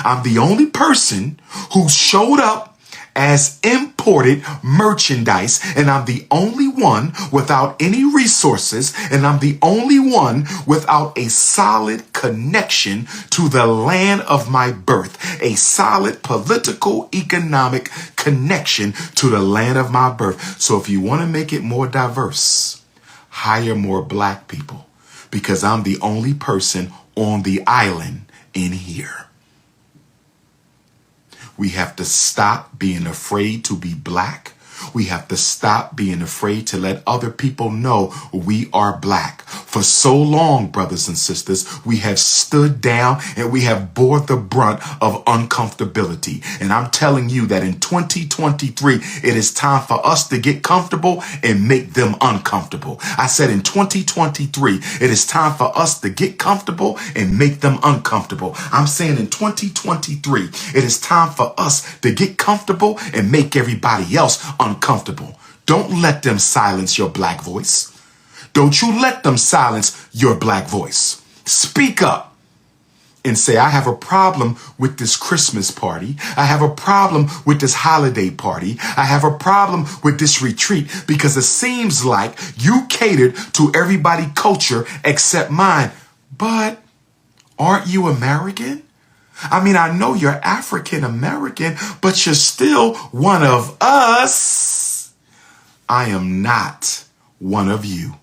I'm the only person who showed up as imported merchandise, and I'm the only one without any resources, and I'm the only one without a solid connection to the land of my birth, a solid political, economic connection to the land of my birth. So if you want to make it more diverse, hire more black people, because I'm the only person on the island in here. We have to stop being afraid to be black. We have to stop being afraid to let other people know we are black. For so long, brothers and sisters, we have stood down and we have bore the brunt of uncomfortability. And I'm telling you that in 2023, it is time for us to get comfortable and make them uncomfortable. I said in 2023, it is time for us to get comfortable and make them uncomfortable. I'm saying in 2023, it is time for us to get comfortable and make everybody else uncomfortable. Don't let them silence your black voice. Don't you let them silence your black voice. Speak up and say, I have a problem with this Christmas party. I have a problem with this holiday party. I have a problem with this retreat because it seems like you catered to everybody's culture except mine. But aren't you American? I mean, I know you're African American, but you're still one of us. I am not one of you.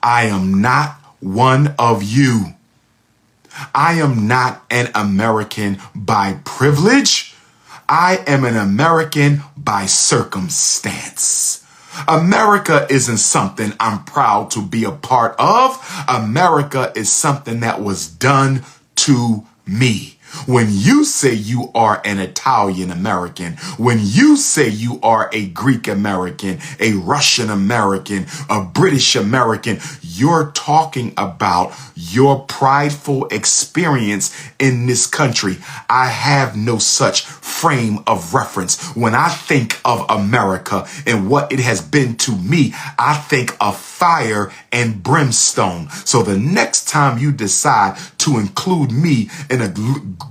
I am not one of you. I am not an American by privilege. I am an American by circumstance. America isn't something I'm proud to be a part of. America is something that was done to me. When you say you are an Italian American, when you say you are a Greek American, a Russian American, a British American, you're talking about your prideful experience in this country. I have no such frame of reference. When I think of America and what it has been to me, I think of fire and brimstone. So the next time you decide to include me in a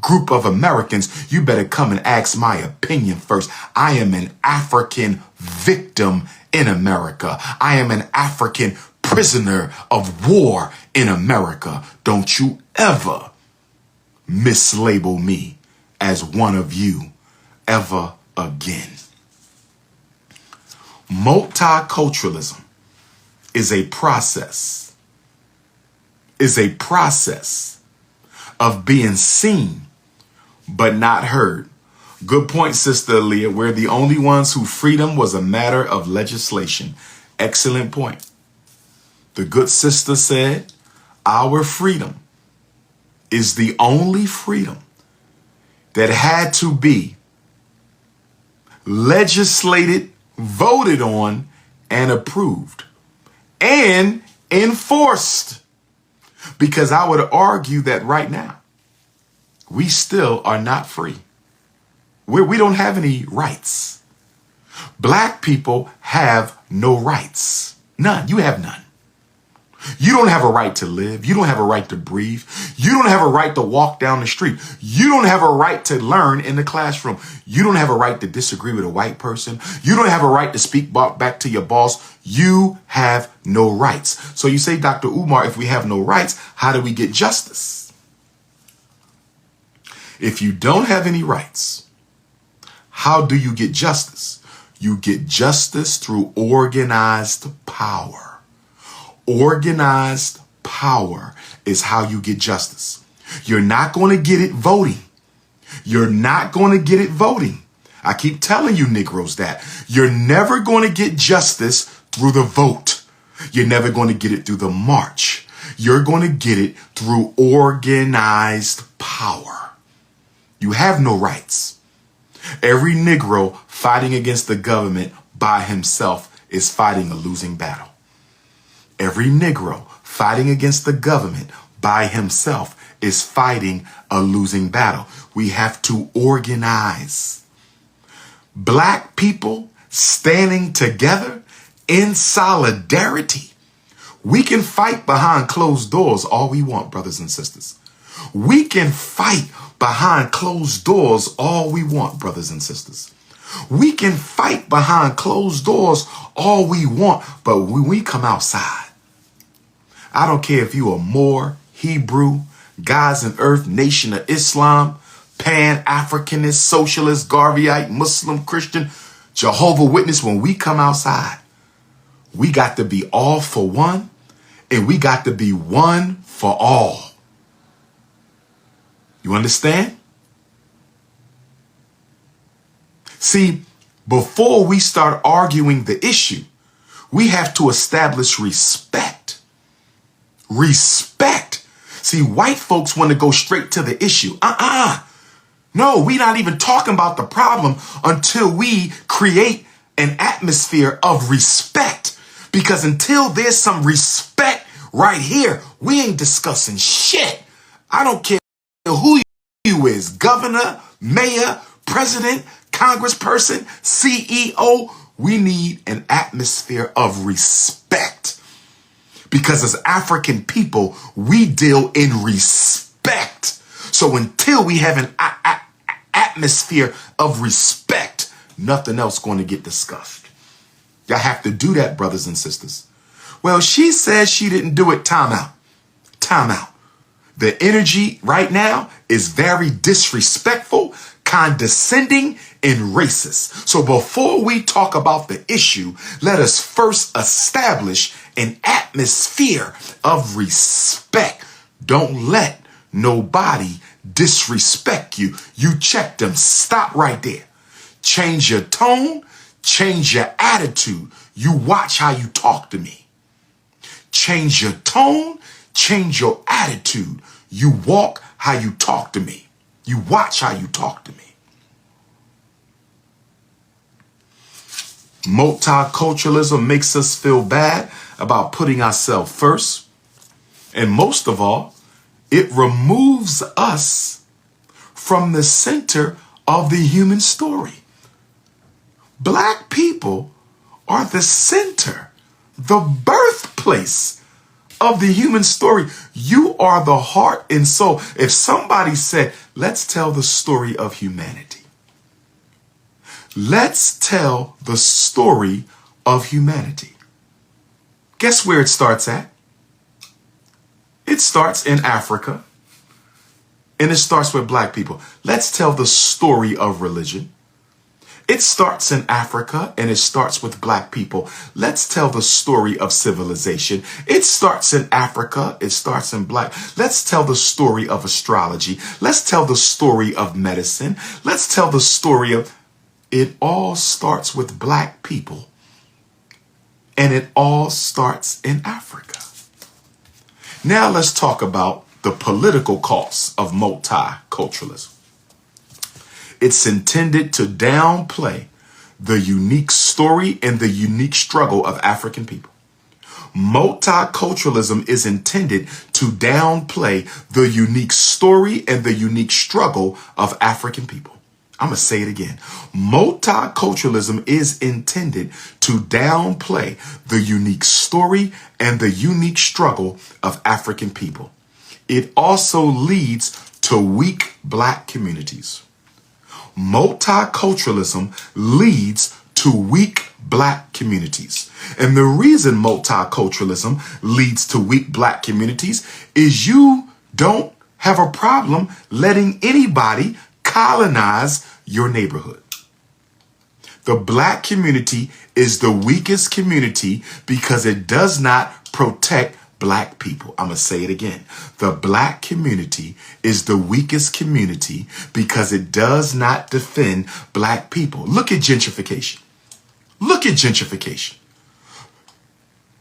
group of Americans, you better come and ask my opinion first. I am an African victim in America. I am an African prisoner of war in America. Don't you ever mislabel me as one of you ever again. Multiculturalism is a process of being seen but not heard. Good point, Sister Aaliyah. We're the only ones whose freedom was a matter of legislation. Excellent point. The good sister said, our freedom is the only freedom that had to be legislated, voted on, and approved and enforced. Because I would argue that right now, we still are not free. We don't have any rights. Black people have no rights. None. You have none. You don't have a right to live. You don't have a right to breathe. You don't have a right to walk down the street. You don't have a right to learn in the classroom. You don't have a right to disagree with a white person. You don't have a right to speak back to your boss. You have no rights. So you say, Dr. Umar, if we have no rights, how do we get justice? If you don't have any rights, how do you get justice? You get justice through organized power. Organized power is how you get justice. You're not going to get it voting. You're not going to get it voting. I keep telling you Negroes that. You're never going to get justice through the vote. You're never going to get it through the march. You're going to get it through organized power. You have no rights. Every Negro fighting against the government by himself is fighting a losing battle. Every Negro fighting against the government by himself is fighting a losing battle. We have to organize. Black people standing together in solidarity. We can fight behind closed doors all we want, brothers and sisters. We can fight behind closed doors all we want, brothers and sisters. We can fight behind closed doors all we want, but when we come outside, I don't care if you are Moor, Hebrew, God's and Earth, Nation of Islam, Pan-Africanist, Socialist, Garveyite, Muslim, Christian, Jehovah Witness, when we come outside, we got to be all for one, and we got to be one for all. You understand? See, before we start arguing the issue, we have to establish respect. Respect. See, white folks want to go straight to the issue. No, we're not even talking about the problem until we create an atmosphere of respect. Because until there's some respect right here, we ain't discussing shit. I don't care who you is, governor, mayor, president, congressperson, CEO. We need an atmosphere of respect. Because as African people, we deal in respect. So until we have an atmosphere of respect, nothing else going to get discussed. Y'all have to do that, brothers and sisters. Well, she says she didn't do it. Time out. Time out. The energy right now is very disrespectful, condescending, and racist. So before we talk about the issue, let us first establish an atmosphere of respect. Don't let nobody disrespect you. You check them. Stop right there. Change your tone. Change your attitude. You watch how you talk to me. Change your tone. Change your attitude. You walk how you talk to me. You watch how you talk to me. Multiculturalism makes us feel bad about putting ourselves first. And most of all, it removes us from the center of the human story. Black people are the center, the birthplace of the human story. You are the heart and soul. If somebody said, let's tell the story of humanity. Let's tell the story of humanity. Guess where it starts at? It starts in Africa. And it starts with black people. Let's tell the story of religion. It starts in Africa and it starts with black people. Let's tell the story of civilization. It starts in Africa. It starts in black. Let's tell the story of astrology. Let's tell the story of medicine. Let's tell the story of... It all starts with black people. And it all starts in Africa. Now let's talk about the political costs of multiculturalism. It's intended to downplay the unique story and the unique struggle of African people. Multiculturalism is intended to downplay the unique story and the unique struggle of African people. I'm going to say it again. Multiculturalism is intended to downplay the unique story and the unique struggle of African people. It also leads to weak black communities. Multiculturalism leads to weak black communities. And the reason multiculturalism leads to weak black communities is you don't have a problem letting anybody colonize your neighborhood. The black community is the weakest community because it does not protect black people. I'm going to say it again. The black community is the weakest community because it does not defend black people. Look at gentrification. Look at gentrification.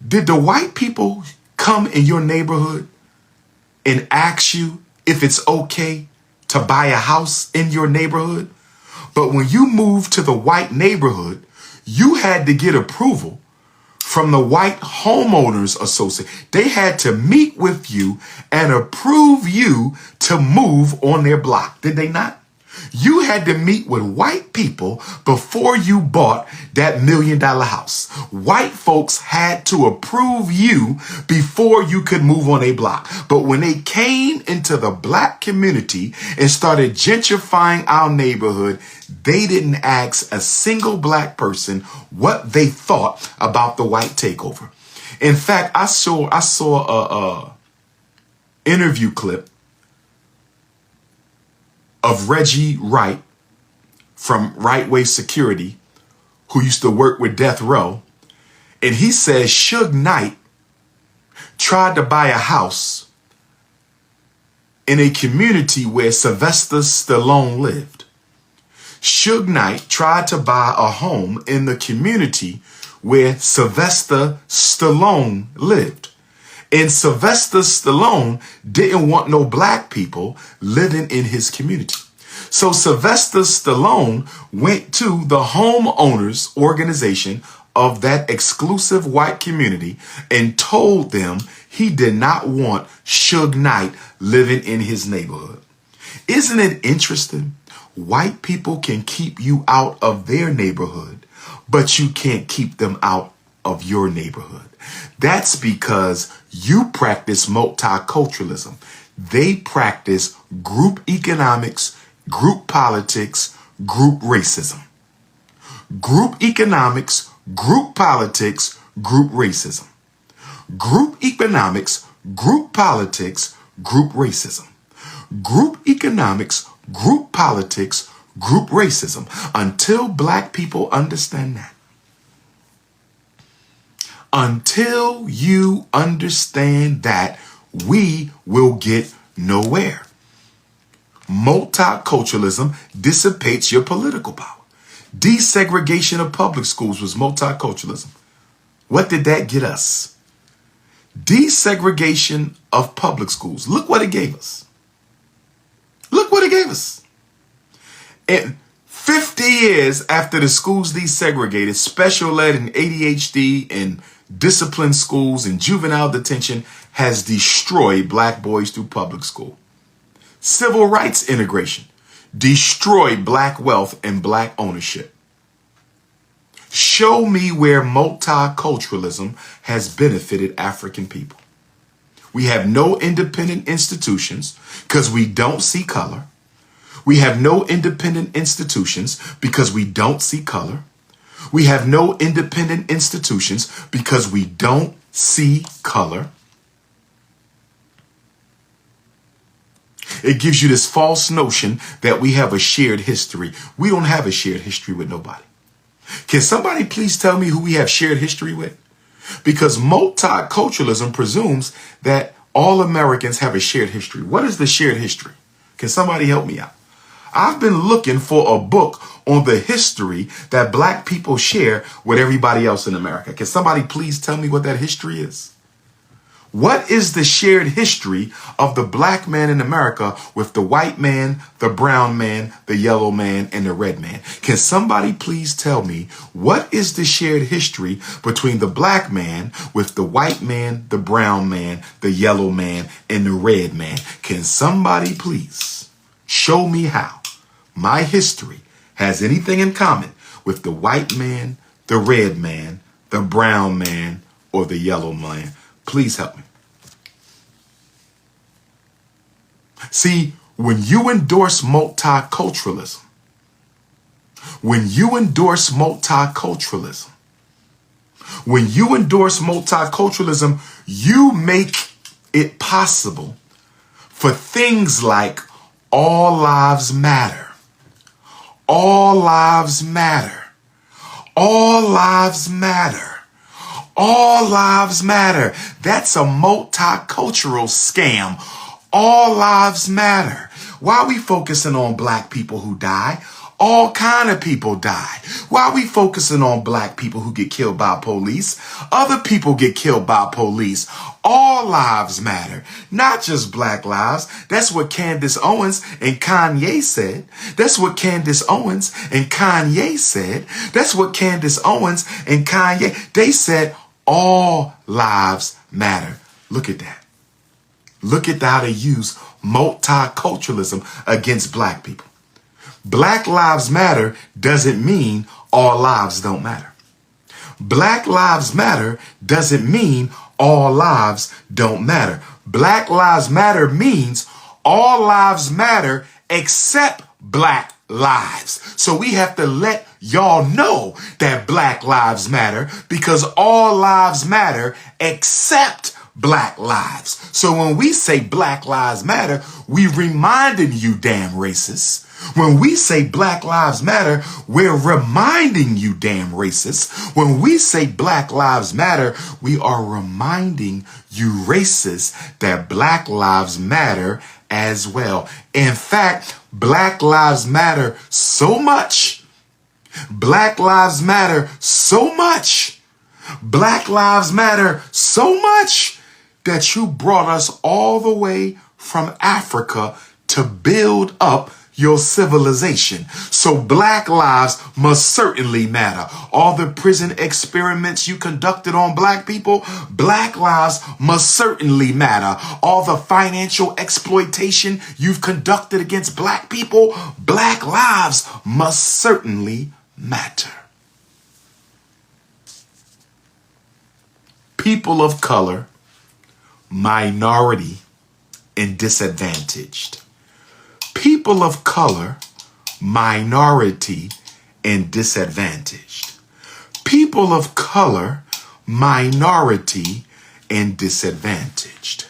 Did the white people come in your neighborhood and ask you if it's okay to buy a house in your neighborhood? But when you moved to the white neighborhood, you had to get approval from the white homeowners association. They had to meet with you and approve you to move on their block. Did they not? You had to meet with white people before you bought that $1 million house. White folks had to approve you before you could move on a block. But when they came into the black community and started gentrifying our neighborhood, they didn't ask a single black person what they thought about the white takeover. In fact, I saw a interview clip of Reggie Wright from Right Way Security, who used to work with Death Row. And he says Suge Knight tried to buy a house in a community where Sylvester Stallone lived. Suge Knight tried to buy a home in the community where Sylvester Stallone lived. And Sylvester Stallone didn't want no black people living in his community. So Sylvester Stallone went to the homeowners organization of that exclusive white community and told them he did not want Suge Knight living in his neighborhood. Isn't it interesting? White people can keep you out of their neighborhood, but you can't keep them out of your neighborhood. That's because you practice multiculturalism. They practice group economics, group politics, group racism. Group economics, group politics, group racism. Group economics, group politics, group racism. Group economics, group politics, group racism. Until black people understand that. Until you understand that, we will get nowhere. Multiculturalism dissipates your political power. Desegregation of public schools was multiculturalism. What did that get us? Desegregation of public schools. Look what it gave us. Look what it gave us. And 50 years after the schools desegregated, special ed and ADHD and disciplined schools and juvenile detention has destroyed black boys through public school. Civil rights integration destroyed black wealth and black ownership. Show me where multiculturalism has benefited African people. We have no independent institutions because we don't see color. We have no independent institutions because we don't see color. We have no independent institutions because we don't see color. It gives you this false notion that we have a shared history. We don't have a shared history with nobody. Can somebody please tell me who we have shared history with? Because multiculturalism presumes that all Americans have a shared history. What is the shared history? Can somebody help me out? I've been looking for a book on the history that black people share with everybody else in America. Can somebody please tell me what that history is? What is the shared history of the black man in America with the white man, the brown man, the yellow man, and the red man? Can somebody please tell me what is the shared history between the black man with the white man, the brown man, the yellow man, and the red man? Can somebody please show me how my history has anything in common with the white man, the red man, the brown man, or the yellow man? Please help me. See, when you endorse multiculturalism, when you endorse multiculturalism, you make it possible for things like all lives matter. All lives matter. All lives matter. All lives matter. That's a multicultural scam. All lives matter. Why are we focusing on black people who die? All kind of people die. Why are we focusing on black people who get killed by police? Other people get killed by police. All lives matter, not just black lives. That's what Candace Owens and Kanye said. That's what Candace Owens and Kanye said. That's what Candace Owens and Kanye, they said all lives matter. Look at that. Look at how they use multiculturalism against black people. Black Lives Matter doesn't mean all lives don't matter. Black Lives Matter doesn't mean all lives don't matter. Black Lives Matter means all lives matter except black lives. So we have to let y'all know that Black Lives Matter because all lives matter except black lives. So when we say Black Lives Matter, we reminding you damn racists. When we say Black Lives Matter, we're reminding you damn racists. When we say Black Lives Matter, we are reminding you racists that Black Lives Matter as well. In fact, Black Lives Matter so much. Black Lives Matter so much. Black Lives Matter so much that you brought us all the way from Africa to build up your civilization. So black lives must certainly matter. All the prison experiments you conducted on black people, black lives must certainly matter. All the financial exploitation you've conducted against black people, black lives must certainly matter. People of color, minority, and disadvantaged. People of color, minority, and disadvantaged. People of color, minority, and disadvantaged.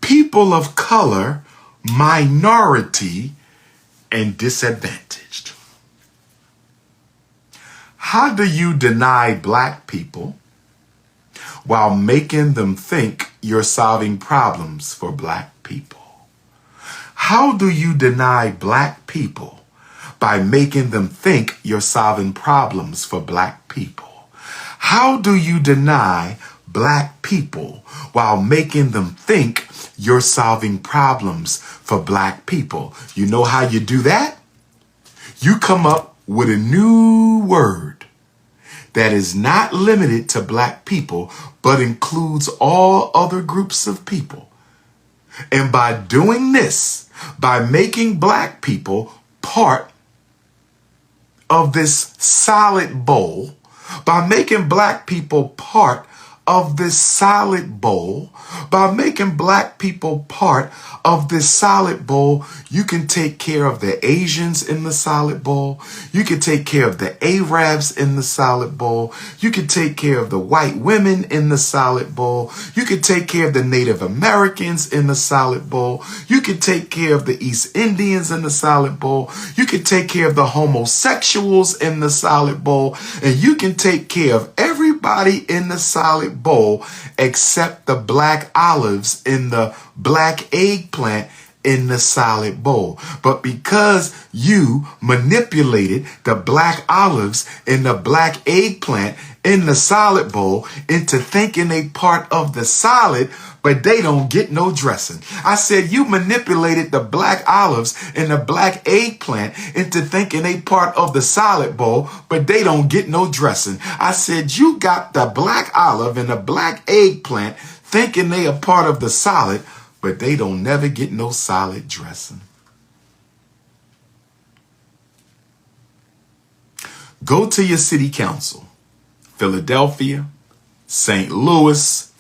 People of color, minority, and disadvantaged. How do you deny black people while making them think you're solving problems for black people? How do you deny black people by making them think you're solving problems for black people? How do you deny black people while making them think you're solving problems for black people? You know how you do that? You come up with a new word that is not limited to black people, but includes all other groups of people. And by doing this, by making black people part of this solid bowl, by making black people part of this solid bowl, by making black people part of this solid bowl, you can take care of the Asians in the solid bowl. You can take care of the Arabs in the solid bowl. You can take care of the white women in the solid bowl. You can take care of the Native Americans in the solid bowl. You can take care of the East Indians in the solid bowl. You can take care of the homosexuals in the solid bowl. And you can take care of everybody in the solid bowl except the black olives in the black eggplant in the solid bowl. But because you manipulated the black olives in the black eggplant in the solid bowl into thinking they part of the solid, but they don't get no dressing. I said you manipulated the black olives and the black eggplant into thinking they part of the solid bowl, but they don't get no dressing. I said you got the black olive and the black eggplant thinking they are part of the solid, but they don't never get no solid dressing. Go to your city council. Philadelphia, St. Louis,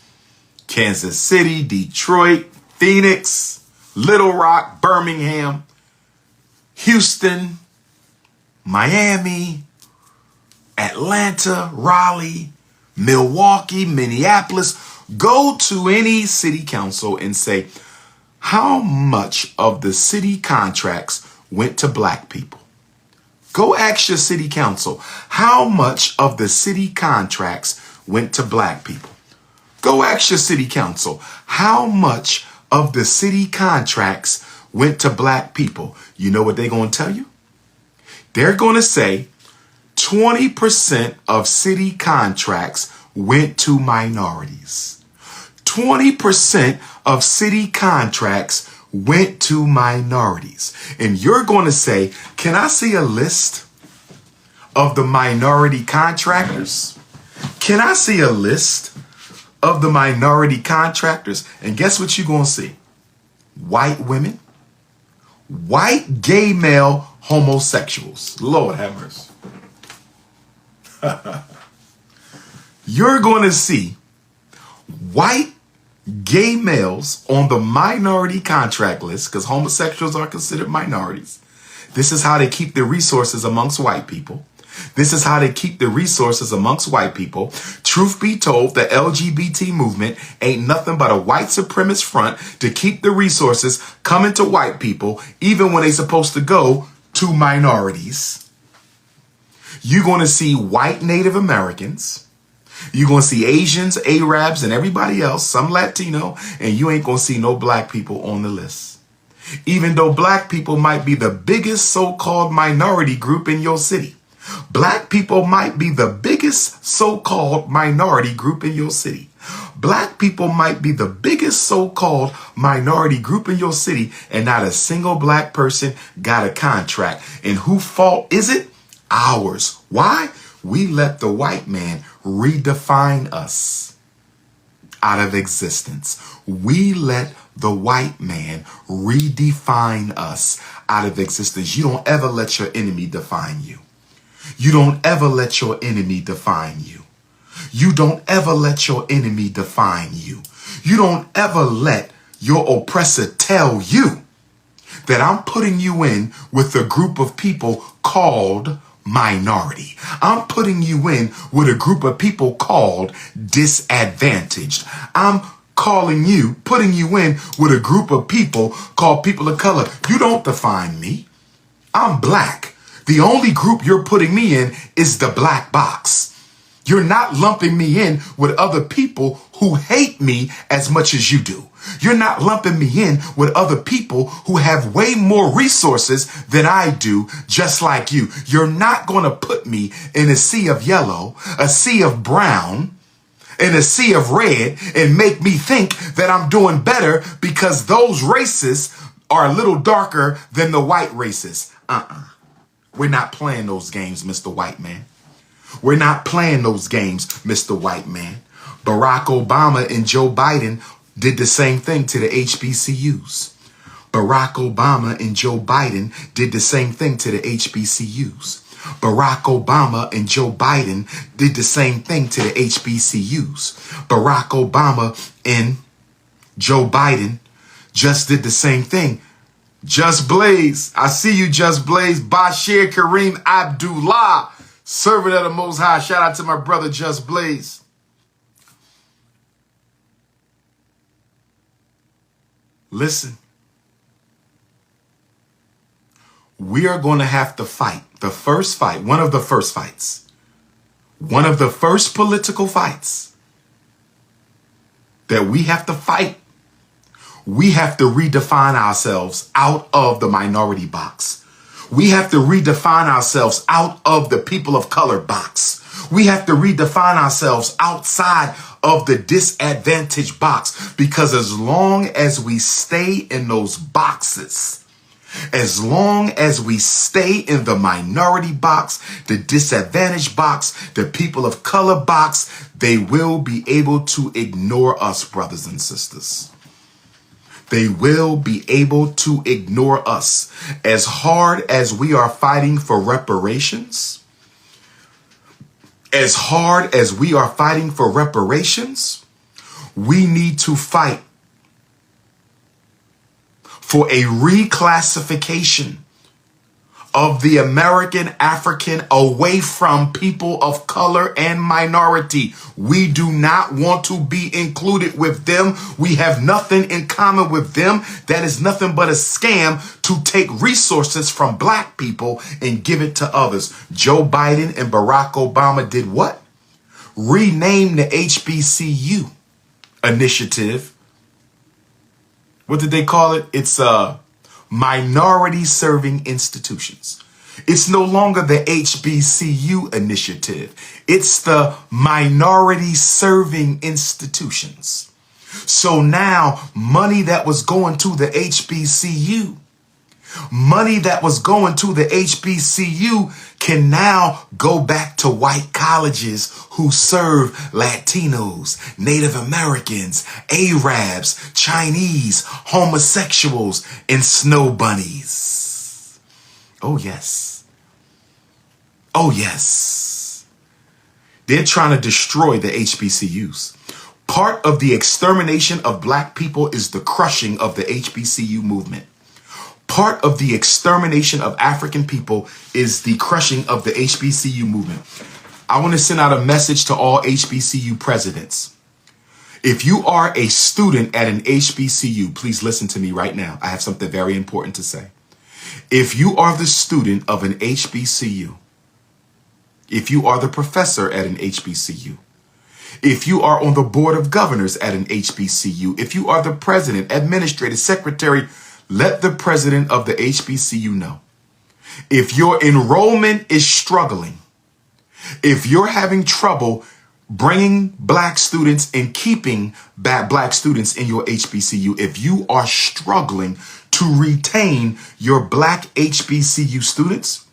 Kansas City, Detroit, Phoenix, Little Rock, Birmingham, Houston, Miami, Atlanta, Raleigh, Milwaukee, Minneapolis. Go to any city council and say, how much of the city contracts went to black people? Go ask your city council, how much of the city contracts went to black people? Go ask your city council, how much of the city contracts went to black people? You know what they're going to tell you? They're going to say 20% of city contracts went to minorities. 20% of city contracts went to minorities. And you're going to say, can I see a list of the minority contractors? Can I see a list of the minority contractors? And guess what you're going to see? White women, white gay male homosexuals. Lord have mercy. You're going to see white gay males on the minority contract list, because homosexuals are considered minorities. This is how they keep the resources amongst white people. This is how they keep the resources amongst white people. Truth be told, the LGBT movement ain't nothing but a white supremacist front to keep the resources coming to white people, even when they're supposed to go to minorities. You're going to see white Native Americans. You're going to see Asians, Arabs, and everybody else, some Latino, and you ain't going to see no black people on the list. Even though black people might be the biggest so-called minority group in your city. Black people might be the biggest so-called minority group in your city. Black people might be the biggest so-called minority group in your city, and not a single black person got a contract. And whose fault is it? Ours. Why? We let the white man redefine us out of existence. We let the white man redefine us out of existence. You don't ever let your enemy define you. You don't ever let your enemy define you. You don't ever let your enemy define you. You don't ever let your oppressor tell you that I'm putting you in with a group of people called minority. I'm putting you in with a group of people called disadvantaged. I'm putting you in with a group of people called people of color. You don't define me. I'm black. The only group you're putting me in is the black box. You're not lumping me in with other people who hate me as much as you do. You're not lumping me in with other people who have way more resources than I do, just like you. You're not going to put me in a sea of yellow, a sea of brown, and a sea of red and make me think that I'm doing better because those races are a little darker than the white races. We're not playing those games, Mr. White Man. We're not playing those games, Mr. White Man. Barack Obama and Joe Biden did the same thing to the HBCUs. Barack Obama and Joe Biden did the same thing to the HBCUs. Barack Obama and Joe Biden did the same thing to the HBCUs. Barack Obama and Joe Biden just did the same thing. Just Blaze, I see you, Just Blaze. Bashir Kareem Abdullah, servant of the Most High. Shout out to my brother, Just Blaze. Listen, we are going to have to fight the first fight, one of the first fights, one of the first political fights that we have to fight. We have to redefine ourselves out of the minority box. We have to redefine ourselves out of the people of color box. We have to redefine ourselves outside of the disadvantaged box, because as long as we stay in those boxes, as long as we stay in the minority box, the disadvantaged box, the people of color box, they will be able to ignore us, brothers and sisters. They will be able to ignore us. As hard as we are fighting for reparations, as hard as we are fighting for reparations, we need to fight for a reclassification of the American African away from people of color and minority. We do not want to be included with them. We have nothing in common with them. That is nothing but a scam to take resources from black people and give it to others. Joe Biden and Barack Obama did what? Rename the HBCU initiative. What did they call it? It's minority serving institutions. It's no longer the HBCU initiative. It's the minority serving institutions. So now money that was going to the HBCU, can now go back to white colleges who serve Latinos, Native Americans, Arabs, Chinese, homosexuals, and snow bunnies. Oh, yes. Oh, yes. They're trying to destroy the HBCUs. Part of the extermination of black people is the crushing of the HBCU movement. Part of the extermination of African people is the crushing of the HBCU movement. I want to send out a message to all HBCU presidents. If you are a student at an HBCU, please listen to me right now. I have something very important to say. If you are the student of an HBCU, if you are the professor at an HBCU, if you are on the board of governors at an HBCU, if you are the president, administrator, secretary, let the president of the HBCU know. If your enrollment is struggling, if you're having trouble bringing black students and keeping black students in your HBCU, if you are struggling to retain your black HBCU students,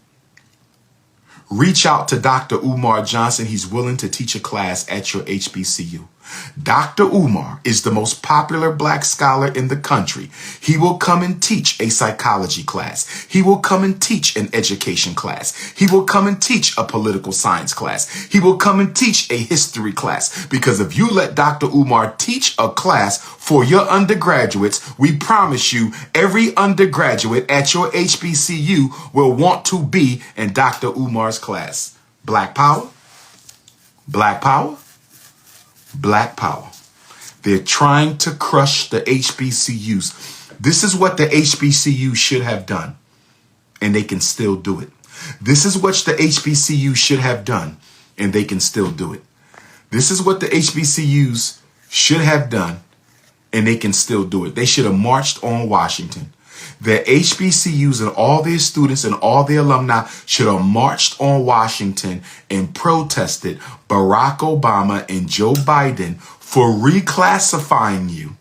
reach out to Dr. Umar Johnson. He's willing to teach a class at your HBCU. Dr. Umar is the most popular black scholar in the country. He will come and teach a psychology class. He will come and teach an education class. He will come and teach a political science class. He will come and teach a history class. Because if you let Dr. Umar teach a class for your undergraduates, we promise you every undergraduate at your HBCU will want to be in Dr. Umar's class. Black power, black power, black power. They're trying to crush the HBCUs. This is what the HBCU should have done, and they can still do it. This is what the HBCU should have done, and they can still do it. This is what the HBCUs should have done, and they can still do it. They should have marched on Washington. The HBCUs and all their students and all their alumni should have marched on Washington and protested Barack Obama and Joe Biden for reclassifying you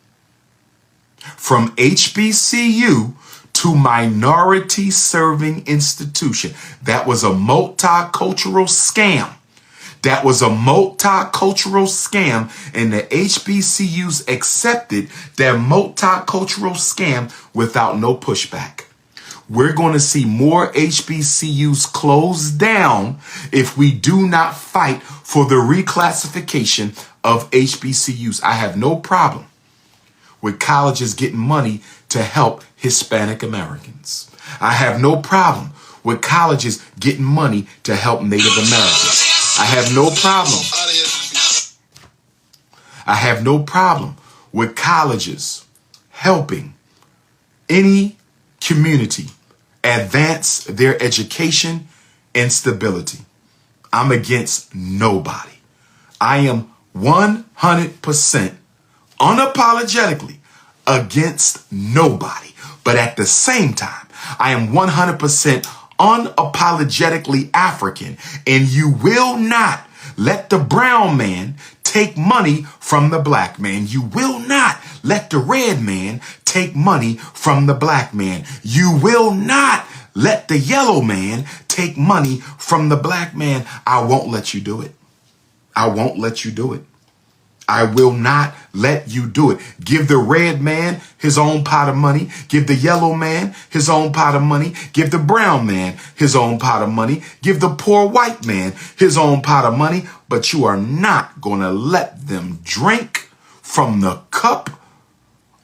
from HBCU to minority serving institution. That was a multicultural scam. That was a multicultural scam, and the HBCUs accepted that multicultural scam without no pushback. We're going to see more HBCUs close down if we do not fight for the reclassification of HBCUs. I have no problem with colleges getting money to help Hispanic Americans. I have no problem with colleges getting money to help Native Americans. I have no problem. I have no problem with colleges helping any community advance their education and stability. I'm against nobody. I am 100% unapologetically against nobody. But at the same time, I am 100% unapologetically African, and you will not let the brown man take money from the black man. You will not let the red man take money from the black man. You will not let the yellow man take money from the black man. I won't let you do it. I won't let you do it. I will not let you do it. Give the red man his own pot of money. Give the yellow man his own pot of money. Give the brown man his own pot of money. Give the poor white man his own pot of money. But you are not going to let them drink from the cup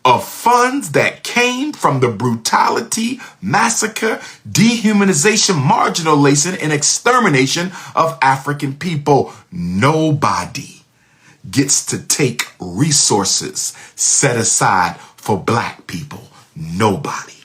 of funds that came from the brutality, massacre, dehumanization, marginalization, and extermination of African people. Nobody gets to take resources set aside for black people. Nobody.